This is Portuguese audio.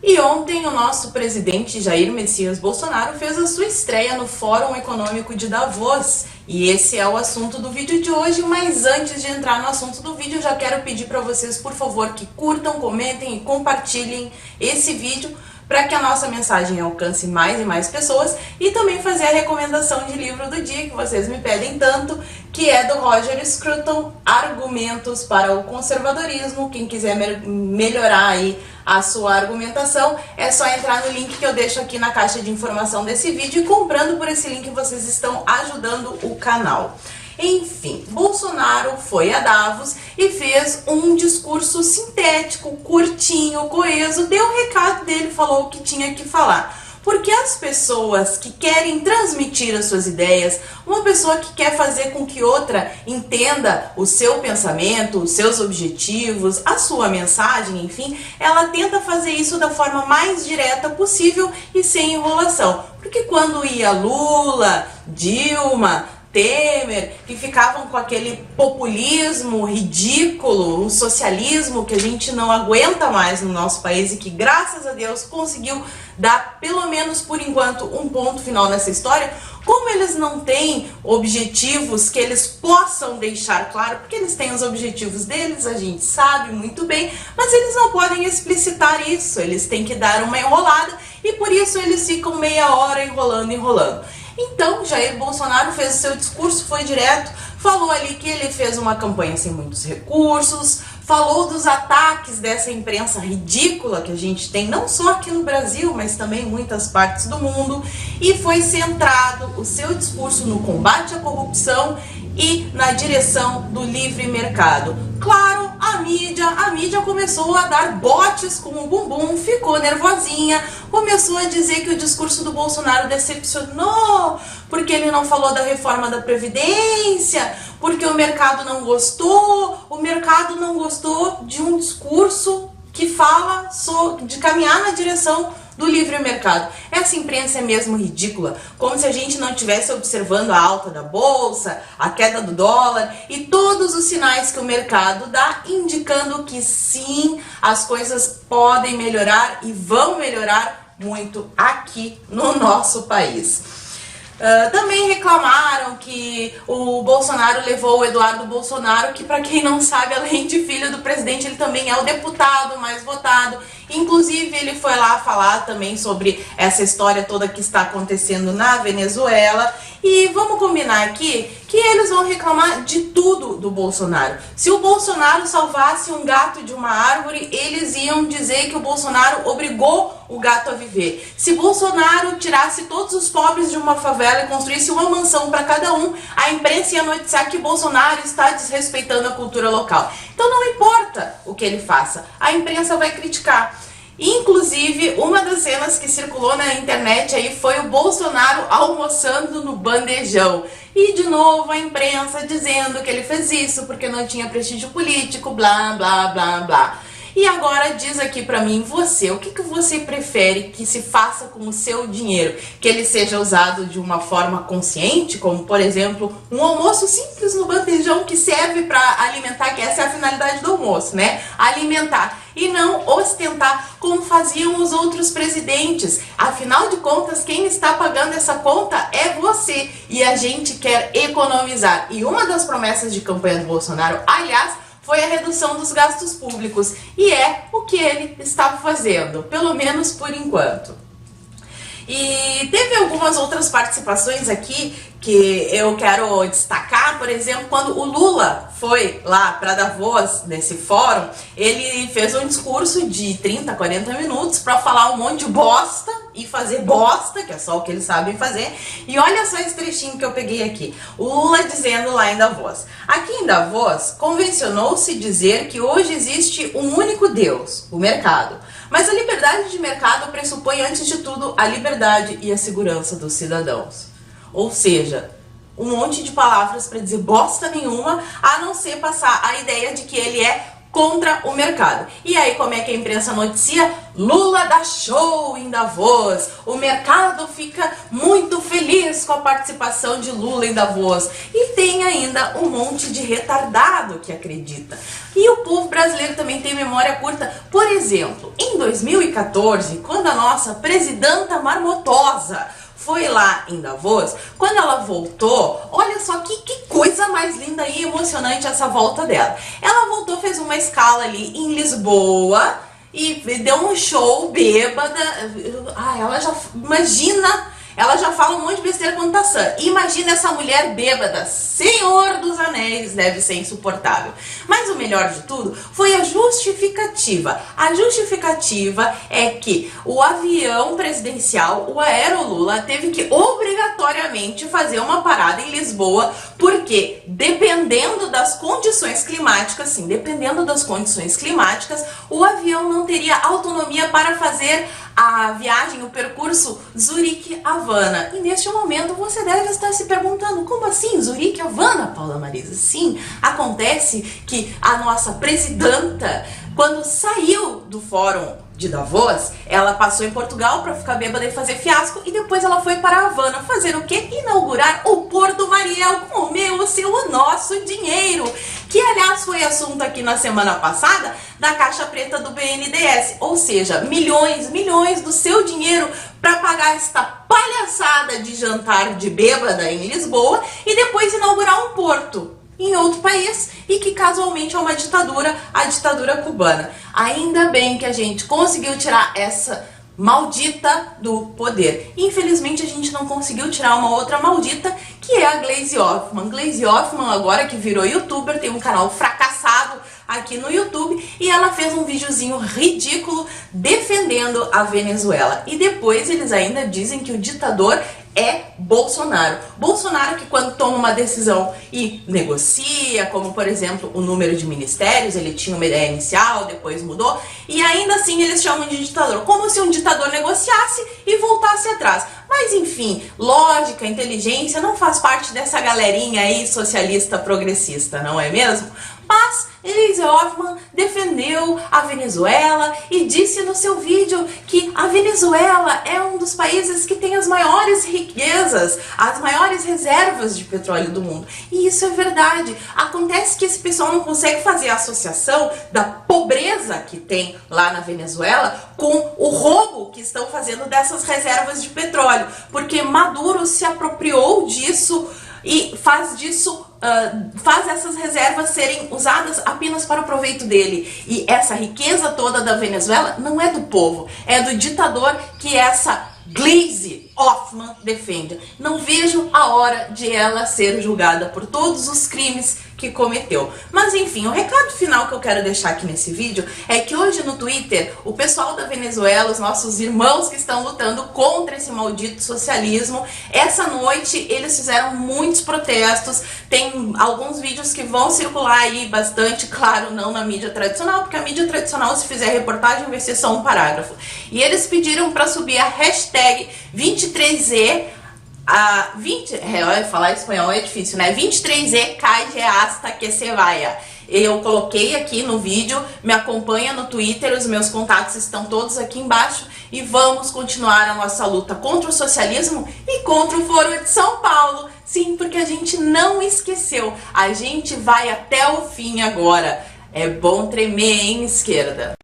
E ontem o nosso presidente Jair Messias Bolsonaro fez a sua estreia no Fórum Econômico de Davos. E esse é o assunto do vídeo de hoje, mas antes de entrar no assunto do vídeo, eu já quero pedir para vocês, por favor, que curtam, comentem e compartilhem esse vídeo para que a nossa mensagem alcance mais e mais pessoas, e também fazer a recomendação de livro do dia que vocês me pedem tanto, que é do Roger Scruton, Argumentos para o Conservadorismo. Quem quiser melhorar aí a sua argumentação, é só entrar no link que eu deixo aqui na caixa de informação desse vídeo, e comprando por esse link vocês estão ajudando o canal. Enfim, Bolsonaro foi a Davos e fez um discurso sintético, curtinho, coeso, deu o recado dele, falou o que tinha que falar. Porque as pessoas que querem transmitir as suas ideias, uma pessoa que quer fazer com que outra entenda o seu pensamento, os seus objetivos, a sua mensagem, enfim, ela tenta fazer isso da forma mais direta possível e sem enrolação. Porque quando ia Lula, Dilma, Temer, que ficavam com aquele populismo ridículo, um socialismo que a gente não aguenta mais no nosso país e que, graças a Deus, conseguiu dar, pelo menos por enquanto, um ponto final nessa história. Como eles não têm objetivos que eles possam deixar claro, porque eles têm os objetivos deles, a gente sabe muito bem, mas eles não podem explicitar isso, eles têm que dar uma enrolada e por isso eles ficam meia hora enrolando. Então, Jair Bolsonaro fez o seu discurso, foi direto, falou ali que ele fez uma campanha sem muitos recursos, falou dos ataques dessa imprensa ridícula que a gente tem, não só aqui no Brasil, mas também em muitas partes do mundo, e foi centrado o seu discurso no combate à corrupção e na direção do livre mercado. Claro, a mídia começou a dar botes com o bumbum, ficou nervosinha, começou a dizer que o discurso do Bolsonaro decepcionou, porque ele não falou da reforma da Previdência, porque o mercado não gostou de um discurso que fala de caminhar na direção do livre mercado. Essa imprensa é mesmo ridícula, como se a gente não estivesse observando a alta da bolsa, a queda do dólar e todos os sinais que o mercado dá, indicando que sim, as coisas podem melhorar e vão melhorar muito aqui no nosso país. Também reclamaram que o Bolsonaro levou o Eduardo Bolsonaro, que, para quem não sabe, além de filho do presidente, ele também é o deputado mais votado. Inclusive, ele foi lá falar também sobre essa história toda que está acontecendo na Venezuela. E vamos combinar aqui que eles vão reclamar de tudo do Bolsonaro. Se o Bolsonaro salvasse um gato de uma árvore, eles iam dizer que o Bolsonaro obrigou o gato a viver. Se Bolsonaro tirasse todos os pobres de uma favela e construísse uma mansão para cada um, a imprensa ia noticiar que Bolsonaro está desrespeitando a cultura local. Então não importa o que ele faça, a imprensa vai criticar. Inclusive, uma das cenas que circulou na internet aí foi o Bolsonaro almoçando no bandejão. E de novo a imprensa dizendo que ele fez isso porque não tinha prestígio político, blá, blá, blá, blá. E agora diz aqui pra mim, você, o que você prefere que se faça com o seu dinheiro? Que ele seja usado de uma forma consciente, como por exemplo, um almoço simples no bandejão que serve para alimentar, que essa é a finalidade do almoço, né? Alimentar. E não ostentar como faziam os outros presidentes. Afinal de contas, quem está pagando essa conta é você. E a gente quer economizar. E uma das promessas de campanha do Bolsonaro, aliás, foi a redução dos gastos públicos. E é o que ele está fazendo, pelo menos por enquanto. E teve algumas outras participações aqui que eu quero destacar. Por exemplo, quando o Lula foi lá para Davos, nesse fórum, ele fez um discurso de 30, 40 minutos para falar um monte de bosta e fazer bosta, que é só o que eles sabem fazer. E olha só esse trechinho que eu peguei aqui. O Lula dizendo lá em Davos. Aqui em Davos, convencionou-se dizer que hoje existe um único Deus, o mercado. Mas a liberdade de mercado pressupõe, antes de tudo, a liberdade e a segurança dos cidadãos. Ou seja, um monte de palavras para dizer bosta nenhuma, a não ser passar a ideia de que ele é contra o mercado. E aí, como é que a imprensa noticia? Lula dá show em Davos. O mercado fica muito feliz com a participação de Lula em Davos. E tem ainda um monte de retardado que acredita. E o povo brasileiro também tem memória curta. Por exemplo, em 2014, quando a nossa presidenta marmotosa foi lá em Davos, quando ela voltou, olha só que coisa mais linda e emocionante essa volta dela. Ela voltou, fez uma escala ali em Lisboa e deu um show bêbada. Ela já, imagina, ela já fala um monte de besteira quando tá sã. Imagina essa mulher bêbada, Senhor dos Anéis, deve ser insuportável. Mas o melhor de tudo foi a justificativa. A justificativa é que o avião presidencial, o Aerolula, teve que obrigatoriamente fazer uma parada em Lisboa, porque dependendo das condições climáticas, sim, dependendo das condições climáticas, o avião não teria autonomia para fazer a viagem, o percurso Zurique-Havana. E neste momento você deve estar se perguntando, como assim Zurique-Havana, Paula Marisa? Sim, acontece que a nossa presidenta, quando saiu do fórum de Davos, ela passou em Portugal para ficar bêbada e fazer fiasco, e depois ela foi para Havana fazer o quê? Inaugurar o Porto Mariel com o meu, o seu, o nosso dinheiro, que aliás foi assunto aqui na semana passada da caixa preta do BNDES, ou seja, milhões do seu dinheiro para pagar esta palhaçada de jantar de bêbada em Lisboa e depois inaugurar um porto em outro país, e que casualmente é uma ditadura, a ditadura cubana. Ainda bem que a gente conseguiu tirar essa maldita do poder. Infelizmente a gente não conseguiu tirar uma outra maldita, que é a Gleisi Hoffmann. Gleisi Hoffmann, agora que virou youtuber, tem um canal fracassado aqui no YouTube, e ela fez um videozinho ridículo defendendo a Venezuela. E depois eles ainda dizem que o ditador é Bolsonaro. Bolsonaro que quando toma uma decisão e negocia, como por exemplo o número de ministérios, ele tinha uma ideia inicial, depois mudou, e ainda assim eles chamam de ditador, como se um ditador negociasse e voltasse atrás. Mas enfim, lógica, inteligência não faz parte dessa galerinha aí socialista progressista, não é mesmo? Mas Gleisi Hoffmann defendeu a Venezuela e disse no seu vídeo que a Venezuela é um dos países que tem as maiores riquezas, as maiores reservas de petróleo do mundo. E isso é verdade. Acontece que esse pessoal não consegue fazer a associação da pobreza que tem lá na Venezuela com o roubo que estão fazendo dessas reservas de petróleo, porque Maduro se apropriou disso e faz essas reservas serem usadas apenas para o proveito dele. E essa riqueza toda da Venezuela não é do povo, é do ditador que essa Gleisi Hoffmann defende. Não vejo a hora de ela ser julgada por todos os crimes que cometeu. Mas enfim, o recado final que eu quero deixar aqui nesse vídeo é que hoje no Twitter, o pessoal da Venezuela, os nossos irmãos que estão lutando contra esse maldito socialismo, essa noite eles fizeram muitos protestos. Tem alguns vídeos que vão circular aí bastante, claro, não na mídia tradicional, porque a mídia tradicional, se fizer reportagem, vai ser só um parágrafo. E eles pediram para subir a hashtag 23E, falar espanhol é difícil, né? 23E calle hasta que se vaya. Eu coloquei aqui no vídeo, me acompanha no Twitter, os meus contatos estão todos aqui embaixo, e vamos continuar a nossa luta contra o socialismo e contra o Foro de São Paulo. Sim, porque a gente não esqueceu, a gente vai até o fim agora. É bom tremer, hein, esquerda?